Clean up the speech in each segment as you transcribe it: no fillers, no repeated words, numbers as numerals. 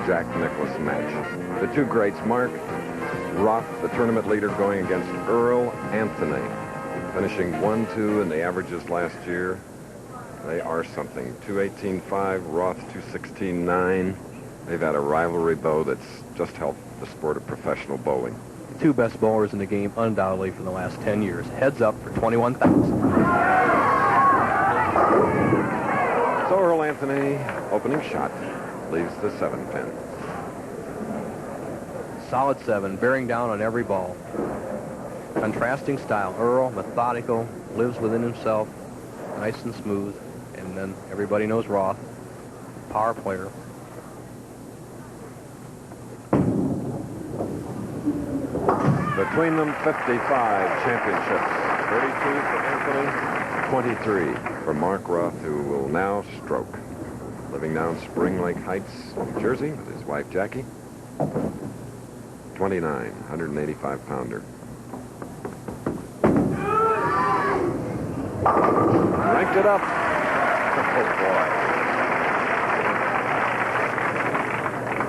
Jack Nicklaus match. The two greats, Mark Roth, the tournament leader, going against Earl Anthony, finishing 1-2 in the averages last year. They are something. 218.5, Roth 216.9. They've had a rivalry bow that's just helped the sport of professional bowling. The two best bowlers in the game, undoubtedly, for the last 10 years. Heads up for 21,000. So Earl Anthony, opening shot, leaves the 7-pin. Solid 7, bearing down on every ball. Contrasting style. Earl, methodical, lives within himself, nice and smooth. And then everybody knows Roth, power player. Between them, 55 championships. 32 for Anthony, 23 for Mark Roth, who will now stroke. Living down Spring Lake Heights, New Jersey, with his wife Jackie. 29, 185-pounder. Ranked it up. Oh, boy.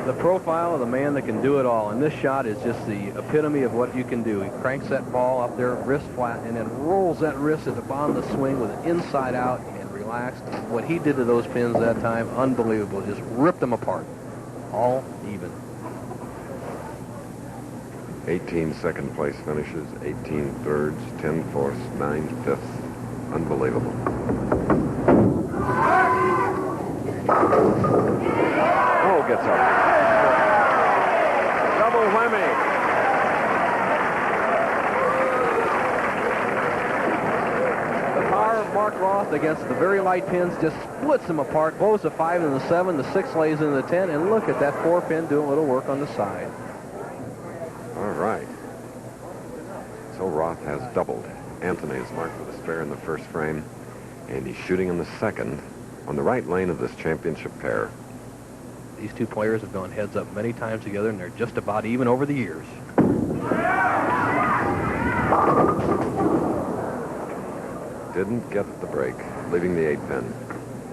The profile of the man that can do it all, and this shot is just the epitome of what you can do. He cranks that ball up there, wrist flat, and then rolls that wrist at the bottom of the swing with it inside out and relaxed. What he did to those pins that time, unbelievable. Just ripped them apart. All even. 18 second-place finishes, 18 thirds, 10 fourths, 9 fifths. Unbelievable. Oh, gets up. Double whammy. The power of Mark Roth against the very light pins just splits them apart, blows the 5 and the 7, the 6 lays into the 10, and look at that 4-pin doing a little work on the side. All right. So Roth has doubled. Anthony is marked with a spare in the first frame, and he's shooting in the second on the right lane of this championship pair. These two players have gone heads up many times together, and they're just about even over the years. Didn't get the break, leaving the 8-pin.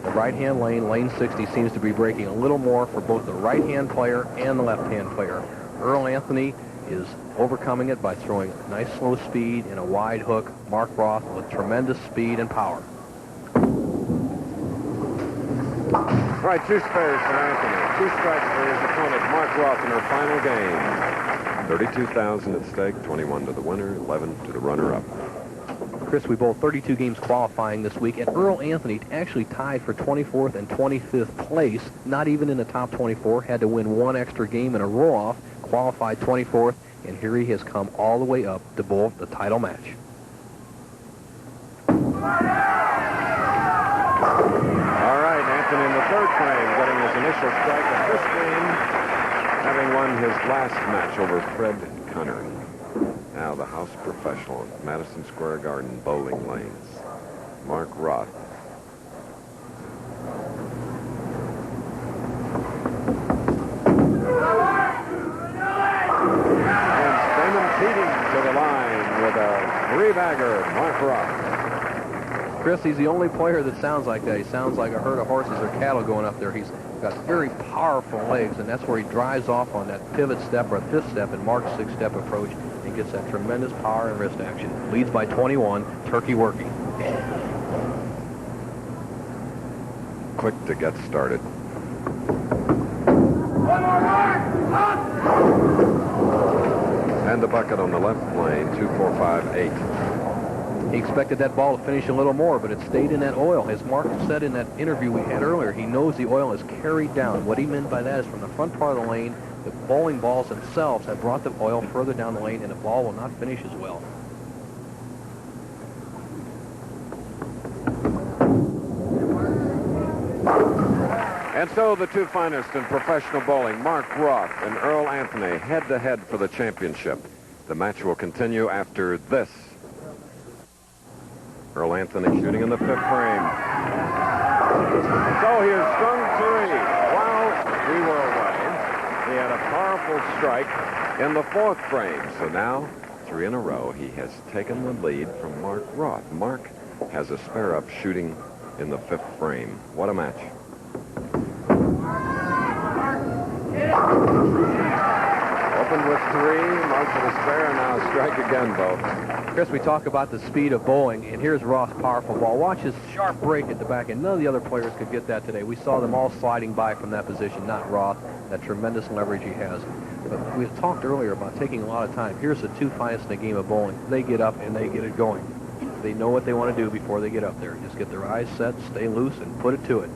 The right-hand lane, lane 60, seems to be breaking a little more for both the right-hand player and the left-hand player. Earl Anthony is overcoming it by throwing nice slow speed and a wide hook. Mark Roth with tremendous speed and power. All right, 2 spares for Anthony. 2 strikes for his opponent, Mark Roth, in her final game. 32,000 at stake, 21 to the winner, 11 to the runner-up. Chris, we bowled 32 games qualifying this week, and Earl Anthony actually tied for 24th and 25th place, not even in the top 24, had to win 1 extra game in a roll-off, qualified 24th, and here he has come all the way up to bowl the title match. All right, Anthony in the 3rd frame, getting his initial strike of this game, having won his last match over Fred Connery. Now the house professional at Madison Square Garden bowling lanes, Mark Roth. And Damon Keating to the line with a 3-bagger, Mark Roth. Chris, he's the only player that sounds like that. He sounds like a herd of horses or cattle going up there. He's got very powerful legs, and that's where he drives off on that pivot step or 5th step in Mark's 6-step approach. And gets that tremendous power and wrist action. Leads by 21, turkey working. Quick to get started. And the bucket on the left lane, 2, 4, 5, 8. He expected that ball to finish a little more, but it stayed in that oil. As Mark said in that interview we had earlier, he knows the oil is carried down. What he meant by that is from the front part of the lane, the bowling balls themselves have brought the oil further down the lane, and the ball will not finish as well. And so the 2 finalists in professional bowling, Mark Roth and Earl Anthony, head-to-head for the championship. The match will continue after this. Earl Anthony shooting in the 5th frame. So he has strung 3 while we were away. He had a powerful strike in the 4th frame. So now, 3 in a row, he has taken the lead from Mark Roth. Mark has a spare up shooting in the 5th frame. What a match. opened with 3, marked with a spare, and now strike again, Bo. Chris, we talk about the speed of bowling, and here's Roth's powerful ball. Watch his sharp break at the back end. None of the other players could get that today. We saw them all sliding by from that position, not Roth, that tremendous leverage he has. But we talked earlier about taking a lot of time. Here's the 2 finest in the game of bowling. They get up and they get it going. They know what they want to do before they get up there. Just get their eyes set, stay loose, and put it to it.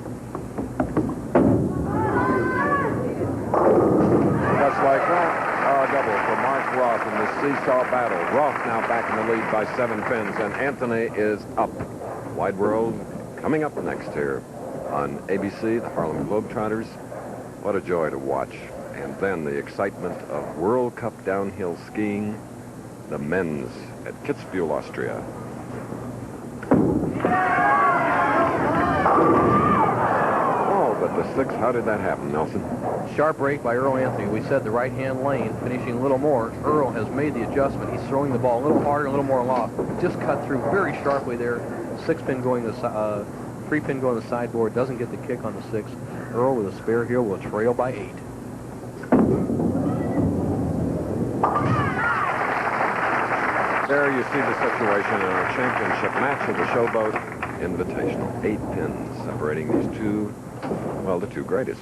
Just like that, a double for Mark Roth in the seesaw battle. Roth now back in the lead by 7 pins, and Anthony is up. Wide World coming up next here on ABC, the Harlem Globetrotters. What a joy to watch. And then the excitement of World Cup downhill skiing, the men's at Kitzbühel, Austria. Oh, but the 6, how did that happen, Nelson? Sharp break by Earl Anthony. We said the right-hand lane, finishing a little more. Earl has made the adjustment. He's throwing the ball a little harder, a little more loft. Just cut through very sharply there. 6-pin going to 3-pin going to the sideboard. Doesn't get the kick on the 6. Earl with a spare heel will trail by 8. There you see the situation in our championship match of the Showboat Invitational. 8 pins separating these two, well, the 2 greatest.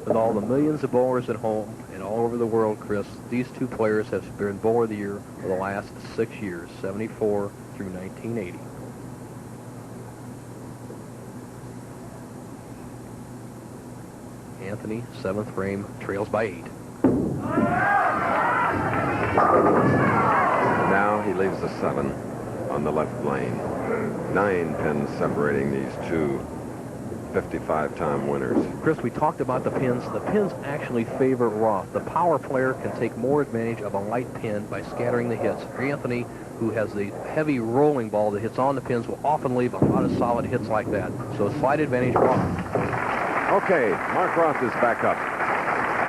With all the millions of bowlers at home and all over the world, Chris, these 2 players have been Bowler of the Year for the last 6 years, 74 through 1980. Anthony, 7th frame, trails by 8. Now he leaves the 7 on the left lane. 9 pins separating these 2 55-time winners. Chris, we talked about the pins. The pins actually favor Roth. The power player can take more advantage of a light pin by scattering the hits. Anthony, who has the heavy rolling ball that hits on the pins, will often leave a lot of solid hits like that. So slight advantage Roth. Okay, Mark Roth is back up.